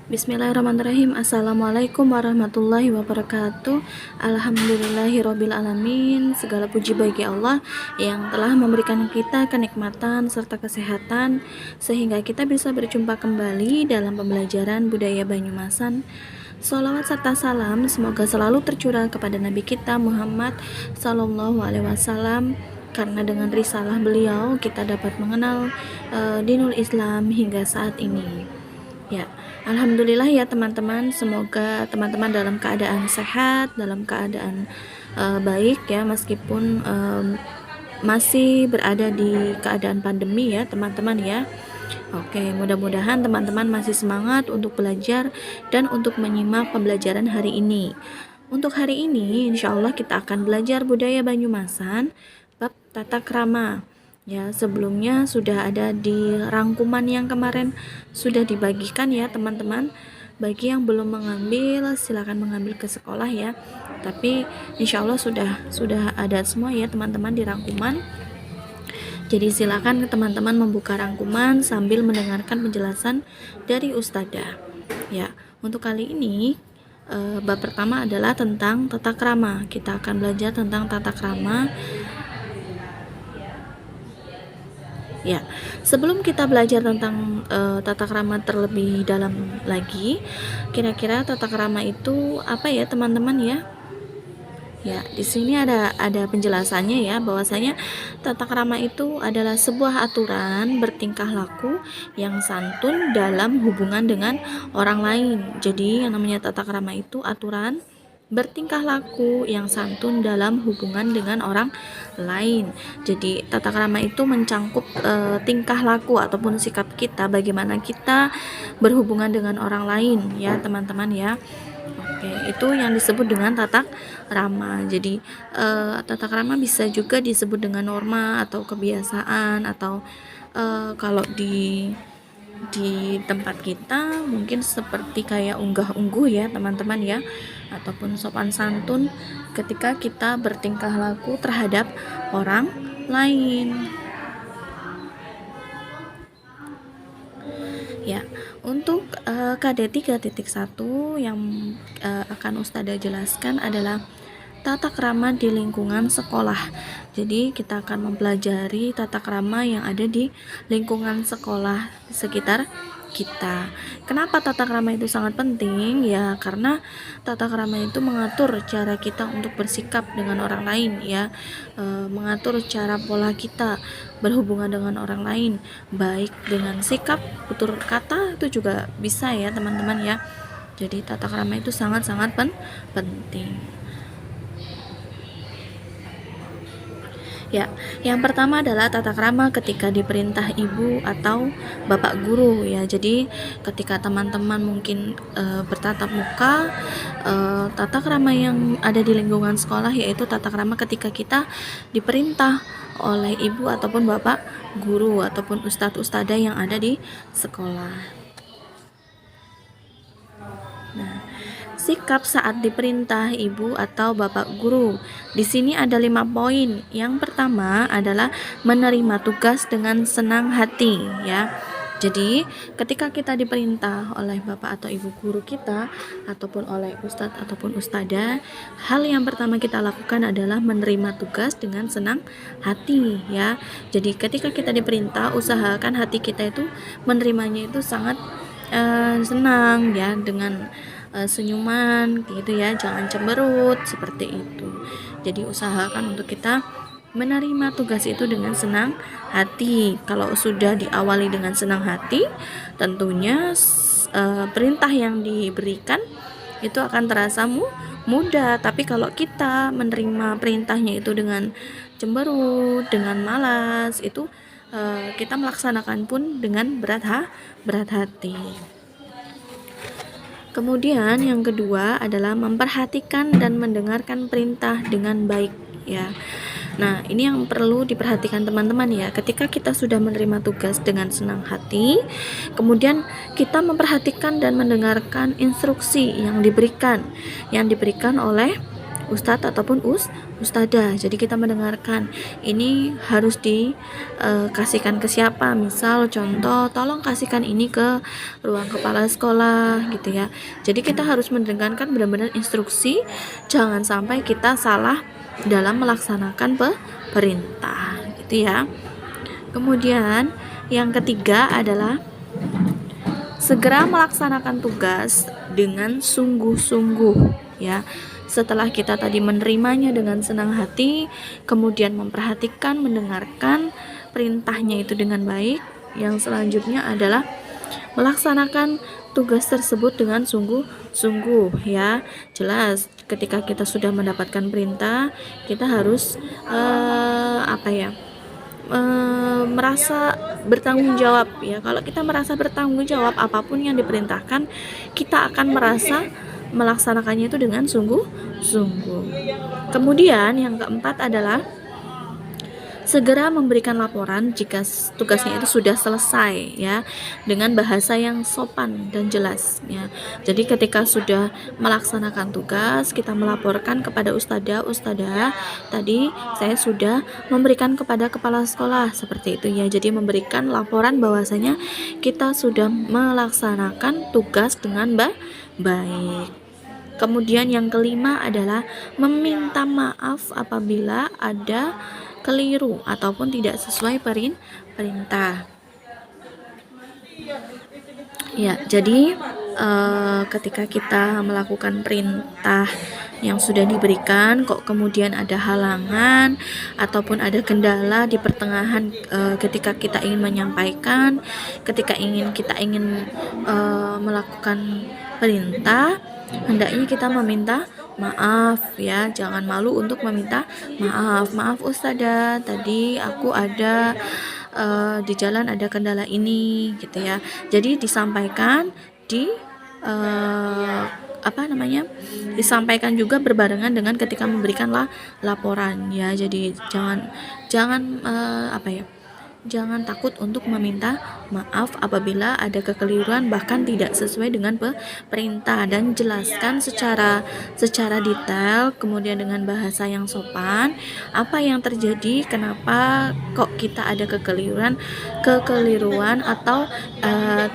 Bismillahirrahmanirrahim. Assalamualaikum warahmatullahi wabarakatuh. Alhamdulillahirabbil alamin. Segala puji bagi Allah yang telah memberikan kita kenikmatan serta kesehatan sehingga kita bisa berjumpa kembali dalam pembelajaran budaya Banyumasan. Sholawat serta salam semoga selalu tercurah kepada Nabi kita Muhammad Sallallahu Alaihi Wasallam, karena dengan risalah beliau kita dapat mengenal dinul Islam hingga saat ini. Ya, alhamdulillah ya teman-teman, semoga teman-teman dalam keadaan sehat, dalam keadaan baik ya, meskipun masih berada di keadaan pandemi ya teman-teman ya. Oke, mudah-mudahan teman-teman masih semangat untuk belajar dan untuk menyimak pembelajaran hari ini. Untuk hari ini, insya Allah kita akan belajar budaya Banyumasan, bab tata krama. Ya, sebelumnya sudah ada di rangkuman yang kemarin sudah dibagikan ya teman-teman. Bagi yang belum mengambil, silakan mengambil ke sekolah ya. Tapi insya Allah sudah ada semua ya teman-teman di rangkuman. Jadi silakan teman-teman membuka rangkuman sambil mendengarkan penjelasan dari Ustadzah. Ya, untuk kali ini bab pertama adalah tentang tata krama. Kita akan belajar tentang tata krama. Ya, sebelum kita belajar tentang tata krama terlebih dalam lagi, kira-kira tata krama itu apa ya teman-teman ya? Ya, di sini ada penjelasannya ya, bahwasanya tata krama itu adalah sebuah aturan bertingkah laku yang santun dalam hubungan dengan orang lain. Jadi yang namanya tata krama itu aturan bertingkah laku yang santun dalam hubungan dengan orang lain. Jadi tata krama itu mencangkup tingkah laku ataupun sikap kita, bagaimana kita berhubungan dengan orang lain ya teman-teman ya. Oke, itu yang disebut dengan tata krama. Jadi tata krama bisa juga disebut dengan norma atau kebiasaan, atau kalau di tempat kita mungkin seperti kayak unggah-ungguh ya teman-teman ya, ataupun sopan santun ketika kita bertingkah laku terhadap orang lain. Ya, untuk KD 3.1 yang akan Ustadzah jelaskan adalah tata krama di lingkungan sekolah. Jadi kita akan mempelajari tata krama yang ada di lingkungan sekolah sekitar kita. Kenapa tata krama itu sangat penting? Ya, karena tata krama itu mengatur cara kita untuk bersikap dengan orang lain ya, mengatur cara pola kita berhubungan dengan orang lain, baik dengan sikap, tutur kata itu juga bisa ya teman-teman ya. Jadi tata krama itu sangat-sangat penting. Ya, yang pertama adalah tata krama ketika diperintah ibu atau bapak guru ya. Jadi ketika teman-teman mungkin bertatap muka, tata krama yang ada di lingkungan sekolah yaitu tata krama ketika kita diperintah oleh ibu ataupun bapak guru ataupun ustadz ustadzah yang ada di sekolah. Nah, sikap saat diperintah ibu atau bapak guru. Di sini ada 5 poin. Yang pertama adalah menerima tugas dengan senang hati ya. Jadi, ketika kita diperintah oleh bapak atau ibu guru kita ataupun oleh ustadz ataupun ustadzah, hal yang pertama kita lakukan adalah menerima tugas dengan senang hati ya. Jadi, ketika kita diperintah, usahakan hati kita itu menerimanya itu sangat senang ya, dengan senyuman gitu ya, jangan cemberut seperti itu. Jadi usahakan untuk kita menerima tugas itu dengan senang hati. Kalau sudah diawali dengan senang hati, tentunya perintah yang diberikan itu akan terasa mudah. Tapi kalau kita menerima perintahnya itu dengan cemberut, dengan malas, itu kita melaksanakan pun dengan berat hati. Kemudian yang kedua adalah memperhatikan dan mendengarkan perintah dengan baik ya. Nah, ini yang perlu diperhatikan teman-teman ya. Ketika kita sudah menerima tugas dengan senang hati, kemudian kita memperhatikan dan mendengarkan instruksi yang diberikan oleh ustadz ataupun ustadzah. Jadi kita mendengarkan ini harus dikasihkan ke siapa, misal contoh tolong kasihkan ini ke ruang kepala sekolah gitu ya. Jadi kita harus mendengarkan benar-benar instruksi, jangan sampai kita salah dalam melaksanakan perintah gitu ya. Kemudian yang ketiga adalah segera melaksanakan tugas dengan sungguh-sungguh ya. Setelah kita tadi menerimanya dengan senang hati, kemudian memperhatikan, mendengarkan perintahnya itu dengan baik, yang selanjutnya adalah melaksanakan tugas tersebut dengan sungguh-sungguh ya. Jelas ketika kita sudah mendapatkan perintah, kita harus merasa bertanggung jawab ya. Kalau kita merasa bertanggung jawab apapun yang diperintahkan, kita akan merasa melaksanakannya itu dengan sungguh-sungguh. Kemudian yang keempat adalah segera memberikan laporan jika tugasnya itu sudah selesai ya, dengan bahasa yang sopan dan jelas ya. Jadi ketika sudah melaksanakan tugas, kita melaporkan kepada ustadzah, tadi saya sudah memberikan kepada kepala sekolah seperti itu ya. Jadi memberikan laporan bahwasanya kita sudah melaksanakan tugas dengan baik. Kemudian yang kelima adalah meminta maaf apabila ada keliru ataupun tidak sesuai perintah. Ya, jadi ketika kita melakukan perintah yang sudah diberikan, kok kemudian ada halangan ataupun ada kendala di pertengahan ketika kita ingin menyampaikan, ketika kita ingin melakukan perintah, hendaknya kita meminta maaf ya, jangan malu untuk meminta maaf ustadzah, tadi aku ada di jalan ada kendala ini gitu ya. Jadi disampaikan disampaikan juga berbarengan dengan ketika memberikan laporan ya. Jadi jangan takut untuk meminta maaf apabila ada kekeliruan bahkan tidak sesuai dengan perintah, dan jelaskan secara detail, kemudian dengan bahasa yang sopan apa yang terjadi, kenapa kok kita ada kekeliruan atau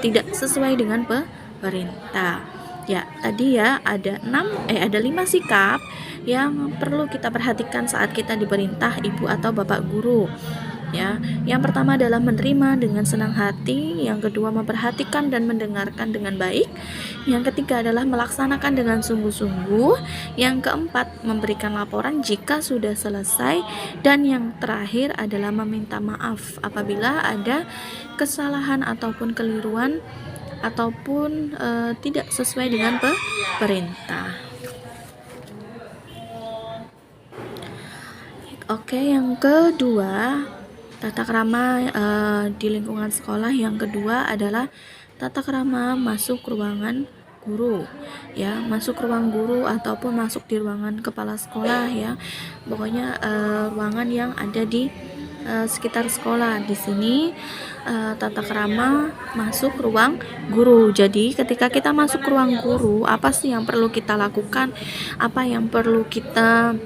tidak sesuai dengan perintah. Ya, tadi ya ada 5 sikap yang perlu kita perhatikan saat kita diperintah ibu atau bapak guru. Ya, yang pertama adalah menerima dengan senang hati, yang kedua memperhatikan dan mendengarkan dengan baik, yang ketiga adalah melaksanakan dengan sungguh-sungguh, yang keempat memberikan laporan jika sudah selesai, dan yang terakhir adalah meminta maaf apabila ada kesalahan ataupun keliruan ataupun tidak sesuai dengan perintah. Oke, yang kedua, tata krama di lingkungan sekolah yang kedua adalah tata krama masuk ruangan guru ya, masuk ruang guru ataupun masuk di ruangan kepala sekolah ya. Pokoknya ruangan yang ada di sekitar sekolah. Di sini tata krama masuk ruang guru. Jadi ketika kita masuk ruang guru, apa sih yang perlu kita lakukan? Apa yang perlu kita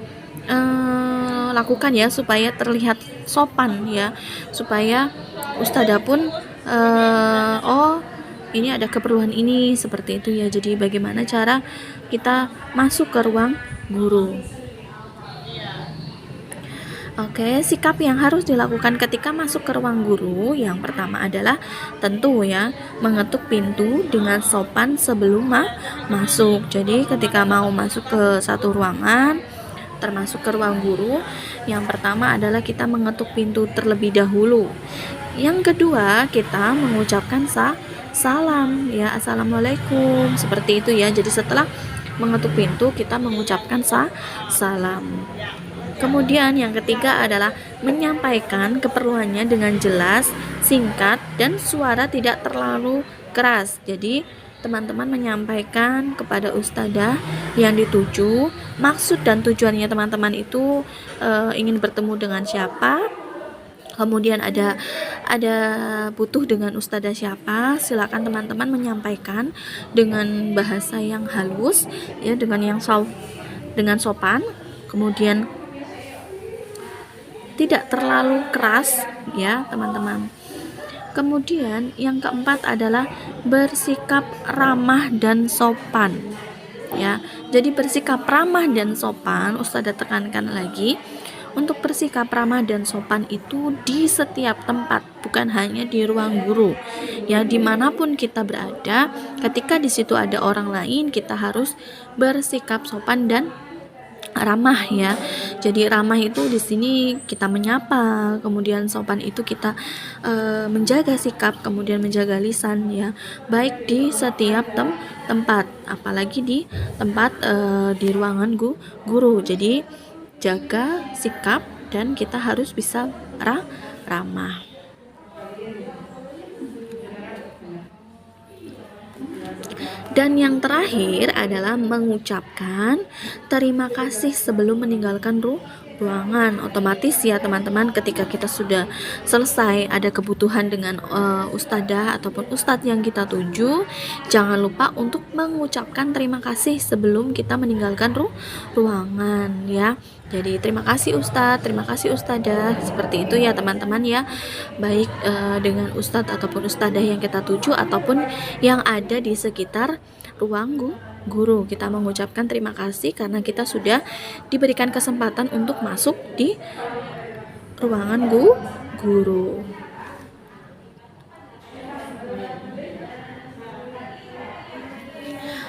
lakukan ya supaya terlihat sopan ya, supaya ustadzah pun ini ada keperluan ini, seperti itu ya. Jadi bagaimana cara kita masuk ke ruang guru? Oke, sikap yang harus dilakukan ketika masuk ke ruang guru, yang pertama adalah tentu ya, mengetuk pintu dengan sopan sebelum masuk. Jadi ketika mau masuk ke satu ruangan, termasuk ke ruang guru, yang pertama adalah kita mengetuk pintu terlebih dahulu. Yang kedua, kita mengucapkan salam ya, assalamualaikum, seperti itu ya. Jadi setelah mengetuk pintu kita mengucapkan salam. Kemudian yang ketiga adalah menyampaikan keperluannya dengan jelas, singkat, dan suara tidak terlalu keras. Jadi teman-teman menyampaikan kepada ustadzah yang dituju, maksud dan tujuannya teman-teman itu ingin bertemu dengan siapa, kemudian ada butuh dengan ustadzah siapa. Silakan teman-teman menyampaikan dengan bahasa yang halus ya, dengan sopan, kemudian tidak terlalu keras ya teman-teman. Kemudian yang keempat adalah bersikap ramah dan sopan ya. Jadi bersikap ramah dan sopan, Ustazah tekankan lagi, untuk bersikap ramah dan sopan itu di setiap tempat, bukan hanya di ruang guru ya. Dimanapun kita berada, ketika di situ ada orang lain, kita harus bersikap sopan dan ramah ya. Jadi ramah itu di sini kita menyapa, kemudian sopan itu kita menjaga sikap, kemudian menjaga lisan ya, baik di setiap tempat, apalagi di tempat di ruangan guru. Jadi jaga sikap dan kita harus bisa ramah. Dan yang terakhir adalah mengucapkan terima kasih sebelum meninggalkan ruangan. Otomatis ya teman-teman, ketika kita sudah selesai ada kebutuhan dengan ustadzah ataupun ustadz yang kita tuju, jangan lupa untuk mengucapkan terima kasih sebelum kita meninggalkan ruangan ya. Jadi terima kasih ustadz, terima kasih ustadzah, seperti itu ya teman-teman ya, baik dengan ustadz ataupun ustadzah yang kita tuju ataupun yang ada di sekitar ruang guru. Kita mengucapkan terima kasih karena kita sudah diberikan kesempatan untuk masuk di ruangan guru.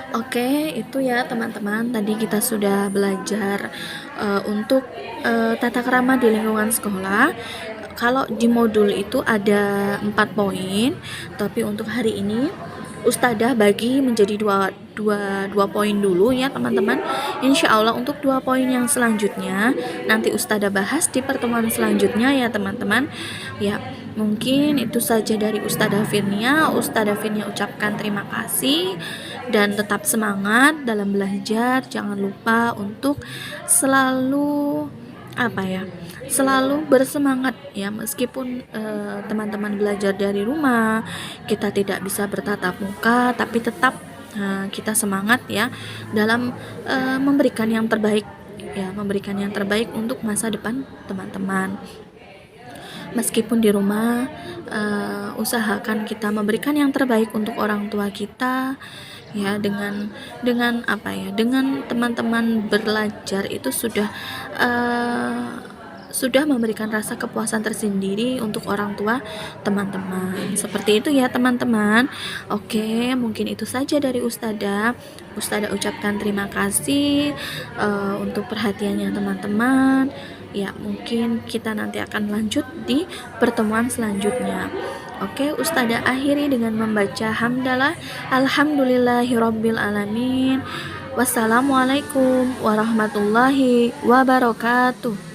Oke, itu ya teman-teman, tadi kita sudah belajar untuk tata krama di lingkungan sekolah. Kalau di modul itu ada 4 poin, tapi untuk hari ini Ustadzah bagi menjadi dua poin dulu ya teman-teman. Insya Allah untuk 2 poin yang selanjutnya nanti Ustadzah bahas di pertemuan selanjutnya ya teman-teman ya. Mungkin itu saja dari Ustadzah Firnia. Ustadzah Firnia ucapkan terima kasih dan tetap semangat dalam belajar. Jangan lupa untuk selalu selalu bersemangat ya, meskipun teman-teman belajar dari rumah, kita tidak bisa bertatap muka, tapi tetap kita semangat ya dalam memberikan yang terbaik ya, memberikan yang terbaik untuk masa depan teman-teman. Meskipun di rumah, usahakan kita memberikan yang terbaik untuk orang tua kita ya, dengan teman-teman belajar itu sudah memberikan rasa kepuasan tersendiri untuk orang tua teman-teman. Seperti itu ya teman-teman. Oke, mungkin itu saja dari Ustadzah ucapkan terima kasih untuk perhatiannya teman-teman ya. Mungkin kita nanti akan lanjut di pertemuan selanjutnya. Oke, Ustadzah akhiri dengan membaca hamdalah alhamdulillahirabbil alamin. Wassalamualaikum warahmatullahi wabarakatuh.